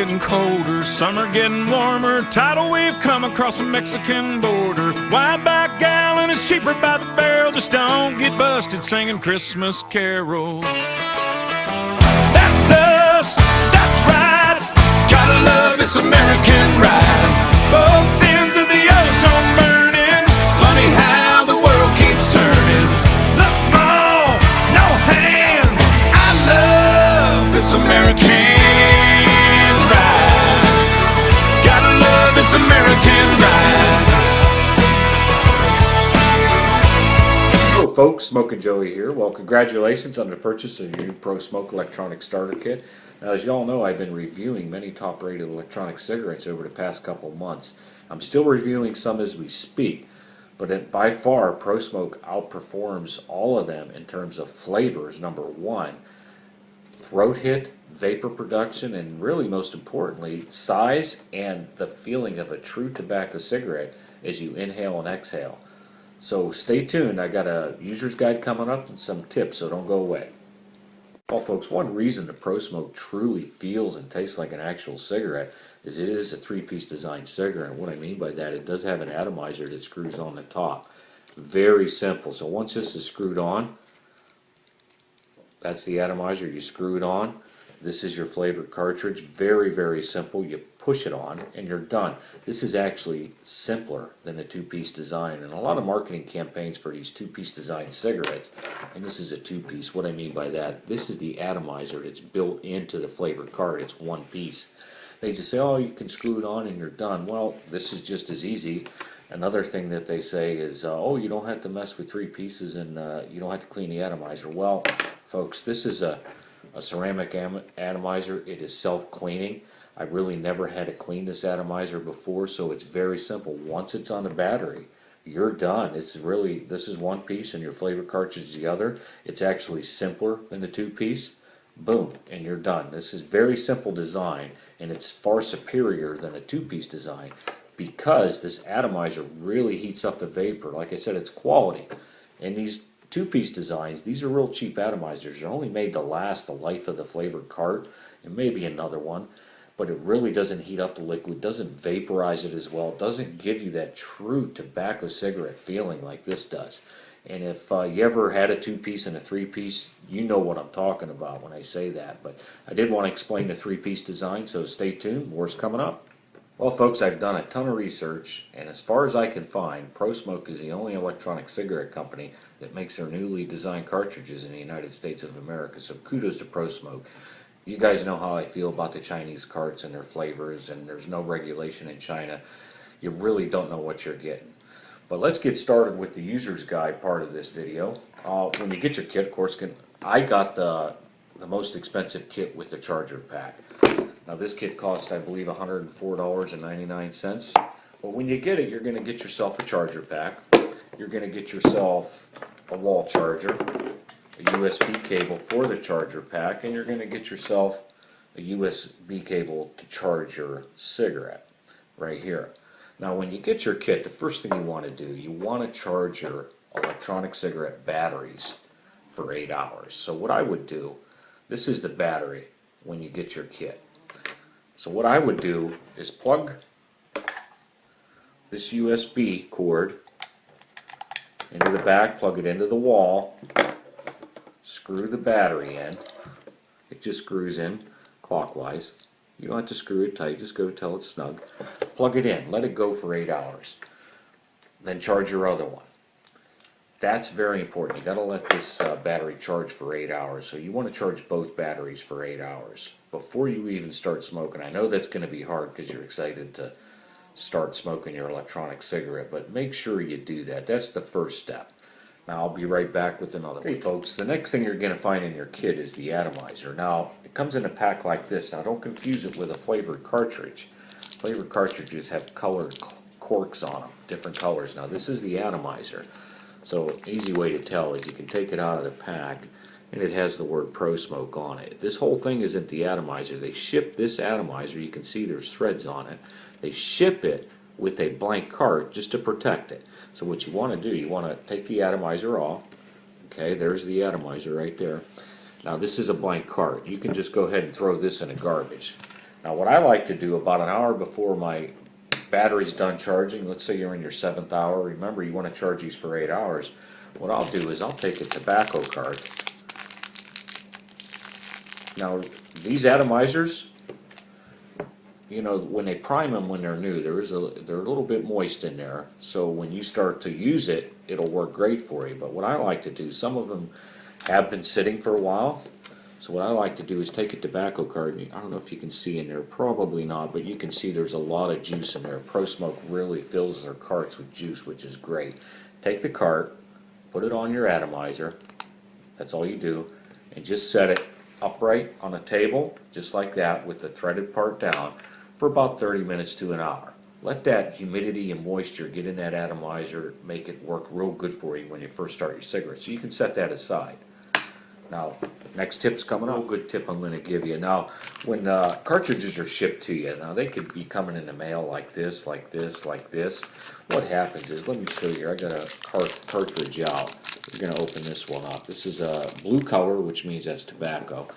getting colder, summer getting warmer, tidal wave come across the Mexican border. Wide back gallon is cheaper by the barrel, just don't get busted singing Christmas carols. That's us, that's right, gotta love this American ride. Both ends of the ozone burning, funny how the world keeps turning. Look, Mom, no hand, I love this American ride. Gotta love this American ride. Hello folks, Smokin' Joey here. Well, congratulations on the purchase of your new Prosmoke electronic starter kit. Now, as you all know, I've been reviewing many top-rated electronic cigarettes over the past couple months. I'm still reviewing some as we speak, but by far, Prosmoke outperforms all of them in terms of flavors, number one, throat hit, vapor production, and really most importantly, size and the feeling of a true tobacco cigarette as you inhale and exhale. So stay tuned, I got a user's guide coming up and some tips, so don't go away. Well folks, one reason the Prosmoke truly feels and tastes like an actual cigarette is it is a three-piece design cigarette. And what I mean by that, it does have an atomizer that screws on the top. Very simple. So once this is screwed on, that's the atomizer, you screw it on. This is your flavored cartridge. Very, very simple. You push it on and you're done. This is actually simpler than a two-piece design. And a lot of marketing campaigns for these two-piece design cigarettes, and this is a two-piece. What I mean by that, this is the atomizer that's built into the flavored card. It's one piece. They just say, oh, you can screw it on and you're done. Well, this is just as easy. Another thing that they say is, oh, you don't have to mess with three pieces and you don't have to clean the atomizer. Well, folks, this is a ceramic atomizer. It is self-cleaning. I really never had to clean this atomizer before, so it's very simple. Once it's on the battery, you're done. It's really, this is one piece and your flavor cartridge is the other. It's actually simpler than the two-piece. Boom, and you're done. This is very simple design, and it's far superior than a two-piece design because this atomizer really heats up the vapor. Like I said, it's quality. And these two-piece designs, these are real cheap atomizers. They're only made to last the life of the flavored cart and maybe another one, but it really doesn't heat up the liquid, doesn't vaporize it as well, doesn't give you that true tobacco cigarette feeling like this does. And if you ever had a two-piece and a three-piece, you know what I'm talking about when I say that. But I did want to explain the three-piece design, so stay tuned. More's coming up. Well, folks, I've done a ton of research, and as far as I can find, Prosmoke is the only electronic cigarette company that makes their newly designed cartridges in the United States of America. So kudos to Prosmoke. You guys know how I feel about the Chinese carts and their flavors, and there's no regulation in China. You really don't know what you're getting. But let's get started with the user's guide part of this video. When you get your kit, of course, I got the most expensive kit with the charger pack. Now this kit cost, I believe, $104.99. But when you get it, you're going to get yourself a charger pack. You're going to get yourself a wall charger, a USB cable for the charger pack, and you're going to get yourself a USB cable to charge your cigarette right here. Now when you get your kit, the first thing you want to do, you want to charge your electronic cigarette batteries for 8 hours. So what I would do, this is the battery when you get your kit. So what I would do is plug this USB cord into the back, plug it into the wall, screw the battery in. It just screws in clockwise. You don't have to screw it tight, just go till it's snug. Plug it in, let it go for 8 hours. Then charge your other one. That's very important. You got to let this battery charge for 8 hours. So you want to charge both batteries for 8 hours before you even start smoking. I know that's going to be hard because you're excited to start smoking your electronic cigarette, but make sure you do that. That's the first step. Now I'll be right back with another. Okay folks, the next thing you're going to find in your kit is the atomizer. Now it comes in a pack like this. Now don't confuse it with a flavored cartridge. Flavored cartridges have colored corks on them, different colors. Now this is the atomizer. So an easy way to tell is you can take it out of the pack and it has the word Prosmoke on it. This whole thing isn't the atomizer. They ship this atomizer, you can see there's threads on it. They ship it with a blank cart just to protect it. So what you want to do, you want to take the atomizer off. Okay, there's the atomizer right there. Now this is a blank cart. You can just go ahead and throw this in a garbage. Now what I like to do about an hour before my battery's done charging, let's say you're in your 7th hour, remember you want to charge these for 8 hours. What I'll do is I'll take a tobacco cart. Now these atomizers, you know, when they prime them when they're new, they're a little bit moist in there. So when you start to use it, it'll work great for you. But what I like to do, some of them have been sitting for a while. So what I like to do is take a tobacco cart. And I don't know if you can see in there, probably not, but you can see there's a lot of juice in there. Prosmoke really fills their carts with juice, which is great. Take the cart, put it on your atomizer. That's all you do, and just set it upright on a table, just like that, with the threaded part down, for about 30 minutes to an hour. Let that humidity and moisture get in that atomizer, make it work real good for you when you first start your cigarette. So you can set that aside. Now, next tip's coming up. Good tip I'm going to give you. Now, when cartridges are shipped to you, now they could be coming in the mail like this, like this, like this. What happens is, let me show you. I got a cartridge out. We're going to open this one up. This is a blue color, which means that's tobacco.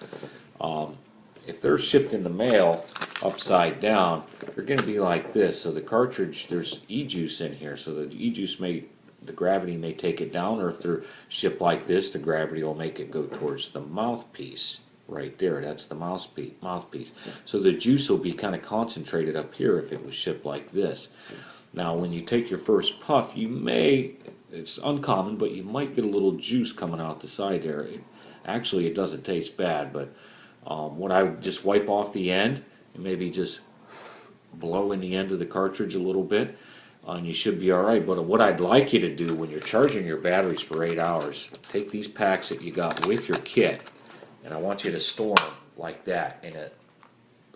If they're shipped in the mail upside down, they're going to be like this. So the cartridge, there's e-juice in here, so the e-juice the gravity may take it down, or if they're shipped like this, the gravity will make it go towards the mouthpiece right there. That's the mouthpiece. So the juice will be kind of concentrated up here if it was shipped like this. Now when you take your first puff, it's uncommon, but you might get a little juice coming out the side there. Actually, it doesn't taste bad, but when I just wipe off the end and maybe just blow in the end of the cartridge a little bit, and you should be alright. But what I'd like you to do when you're charging your batteries for 8 hours, take these packs that you got with your kit, and I want you to store them like that in a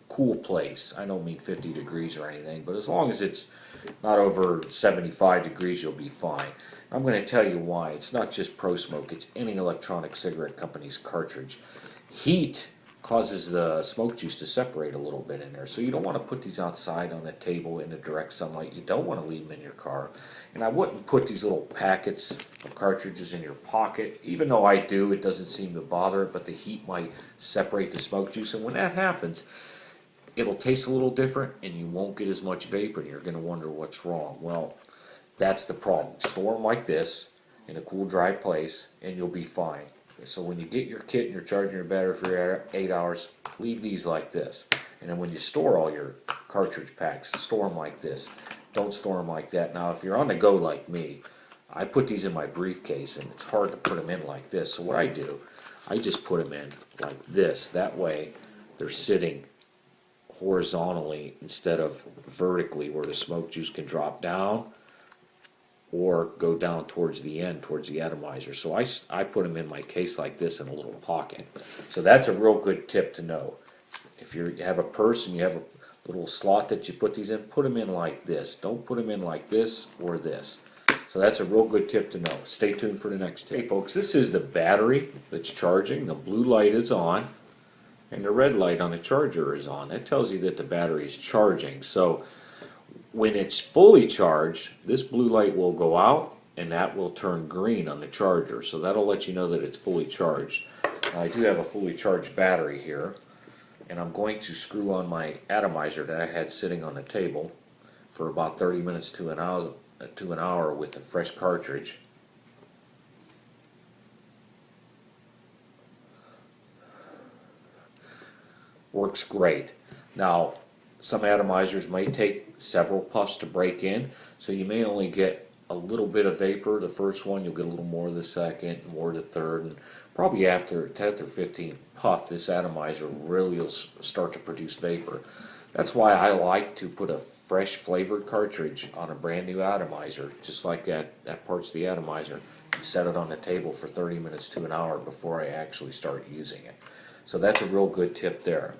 cool place. I don't mean 50 degrees or anything, but as long as it's not over 75 degrees, you'll be fine. I'm going to tell you why. It's not just Prosmoke, it's any electronic cigarette company's cartridge. Heat causes the smoke juice to separate a little bit in there. So you don't want to put these outside on the table in the direct sunlight. You don't want to leave them in your car. And I wouldn't put these little packets of cartridges in your pocket. Even though I do, it doesn't seem to bother it, but the heat might separate the smoke juice. And when that happens, it'll taste a little different and you won't get as much vapor and you're going to wonder what's wrong. Well, that's the problem. Store them like this in a cool, dry place and you'll be fine. So when you get your kit and you're charging your battery for 8 hours, leave these like this. And then when you store all your cartridge packs, store them like this. Don't store them like that. Now if you're on the go like me, I put these in my briefcase and it's hard to put them in like this. So what I do, I just put them in like this. That way they're sitting horizontally instead of vertically, where the smoke juice can drop down or go down towards the end, towards the atomizer. So I put them in my case like this in a little pocket. So that's a real good tip to know. If you have a purse and you have a little slot that you put these in, put them in like this. Don't put them in like this or this. So that's a real good tip to know. Stay tuned for the next tip. Hey folks, this is the battery that's charging. The blue light is on and the red light on the charger is on. That tells you that the battery is charging. So when it's fully charged, this blue light will go out and that will turn green on the charger. So that'll let you know that it's fully charged. Now, I do have a fully charged battery here, and I'm going to screw on my atomizer that I had sitting on the table for about 30 minutes to an hour with the fresh cartridge. Works great. Now, some atomizers might take several puffs to break in, so you may only get a little bit of vapor the first one. You'll get a little more the second, more the third, and probably after 10th or 15th puff, this atomizer really will start to produce vapor. That's why I like to put a fresh flavored cartridge on a brand new atomizer, just like that part's the atomizer, and set it on the table for 30 minutes to an hour before I actually start using it. So that's a real good tip there.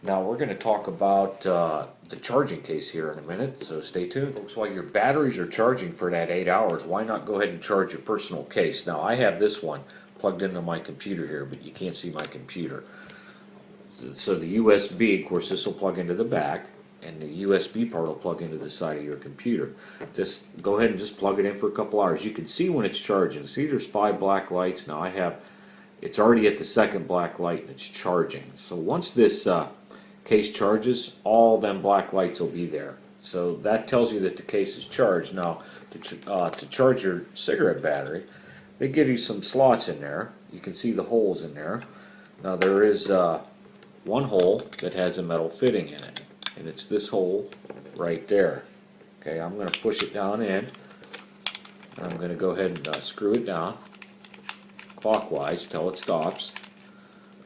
Now we're going to talk about the charging case here in a minute, so stay tuned. Folks, while your batteries are charging for that 8 hours, why not go ahead and charge your personal case? Now I have this one plugged into my computer here, but you can't see my computer. So the USB, of course, this will plug into the back, and the USB part will plug into the side of your computer. Just go ahead and just plug it in for a couple hours. You can see when it's charging. See, there's 5 black lights. Now it's already at the second black light and it's charging. So once this case charges, all them black lights will be there. So that tells you that the case is charged. Now, to charge your cigarette battery, they give you some slots in there. You can see the holes in there. Now there is one hole that has a metal fitting in it, and it's this hole right there. Okay, I'm going to push it down in, and I'm going to go ahead and screw it down clockwise till it stops.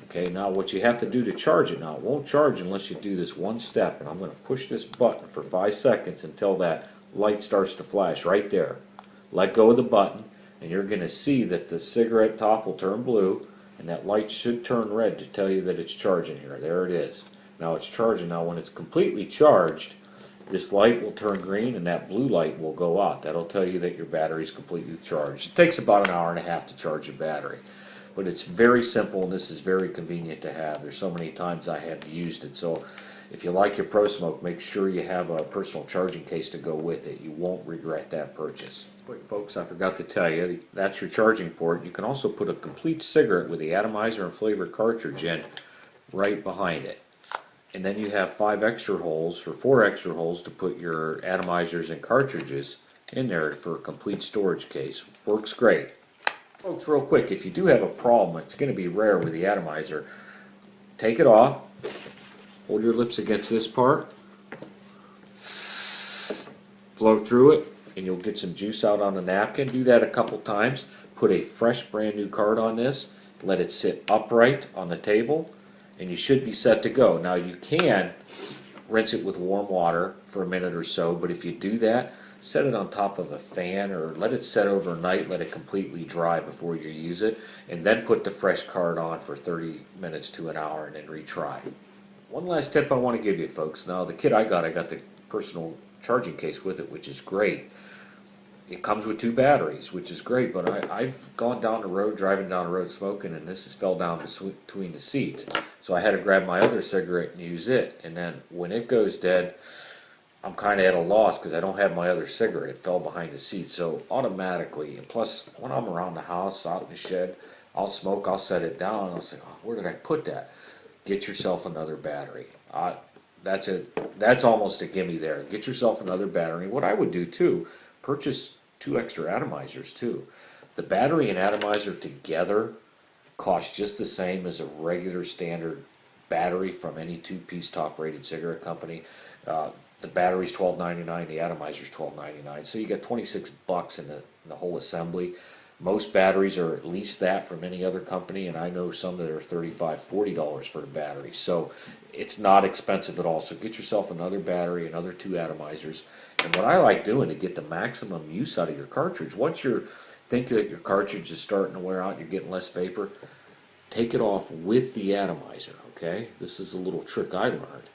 Okay, now what you have to do to charge it, now it won't charge unless you do this one step, and I'm going to push this button for 5 seconds until that light starts to flash right there. Let go of the button, and you're going to see that the cigarette top will turn blue, and that light should turn red to tell you that it's charging here. There it is. Now it's charging. Now when it's completely charged, this light will turn green and that blue light will go out. That'll tell you that your battery is completely charged. It takes about an hour and a half to charge a battery. But it's very simple, and this is very convenient to have. There's so many times I have used it. So if you like your Prosmoke, make sure you have a personal charging case to go with it. You won't regret that purchase. Quick folks, I forgot to tell you, that's your charging port. You can also put a complete cigarette with the atomizer and flavor cartridge in right behind it. And then you have 5 extra holes, or 4 extra holes, to put your atomizers and cartridges in there for a complete storage case. Works great. Folks, real quick, if you do have a problem, it's going to be rare with the atomizer. Take it off, hold your lips against this part, blow through it, and you'll get some juice out on the napkin. Do that a couple times. Put a fresh, brand new card on this. Let it sit upright on the table, and you should be set to go. Now, you can rinse it with warm water for a minute or so, but if you do that, set it on top of a fan or let it set overnight, let it completely dry before you use it, and then put the fresh card on for 30 minutes to an hour and then retry. One last tip I want to give you folks. Now the kit I got the personal charging case with it, which is great. It comes with 2 batteries, which is great, but I've gone down the road, driving down the road smoking, and this has fell down between the seats. So I had to grab my other cigarette and use it, and then when it goes dead, I'm kind of at a loss because I don't have my other cigarette. It fell behind the seat. So automatically, and plus when I'm around the house, out in the shed, I'll smoke, I'll set it down, I'll say, oh, where did I put that? Get yourself another battery. That's almost a gimme there. Get yourself another battery. What I would do too, purchase 2 extra atomizers too. The battery and atomizer together cost just the same as a regular standard battery from any 2-piece top-rated cigarette company. The battery's $12.99, the atomizer's $12.99, so you got $26 in the whole assembly. Most batteries are at least that from any other company, and I know some that are $35, $40 for the battery. So it's not expensive at all. So get yourself another battery, another 2 atomizers. And what I like doing to get the maximum use out of your cartridge, once you're thinking that your cartridge is starting to wear out, you're getting less vapor, take it off with the atomizer, okay? This is a little trick I learned.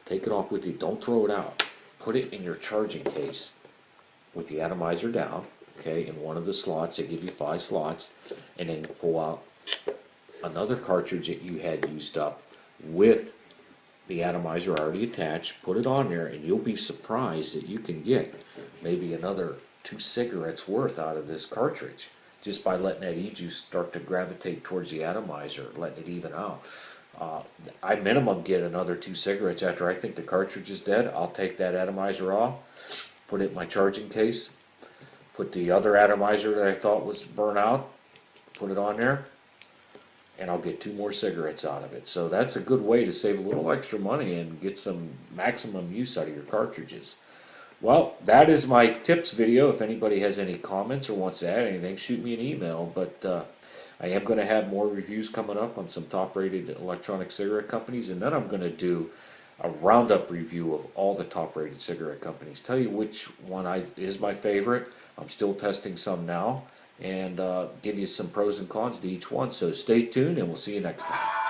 Take it off with you. Don't throw it out. Put it in your charging case with the atomizer down, okay, in one of the slots. They give you 5 slots, and then pull out another cartridge that you had used up with the atomizer already attached. Put it on there, and you'll be surprised that you can get maybe another 2 cigarettes worth out of this cartridge just by letting that e-juice start to gravitate towards the atomizer, letting it even out. I minimum get another 2 cigarettes after I think the cartridge is dead. I'll take that atomizer off, put it in my charging case, put the other atomizer that I thought was burnt out, put it on there, and I'll get 2 more cigarettes out of it. So that's a good way to save a little extra money and get some maximum use out of your cartridges. Well, that is my tips video. If anybody has any comments or wants to add anything, shoot me an email. But I am going to have more reviews coming up on some top-rated electronic cigarette companies, and then I'm going to do a roundup review of all the top-rated cigarette companies. Tell you which one is my favorite. I'm still testing some now, and give you some pros and cons to each one. So stay tuned, and we'll see you next time.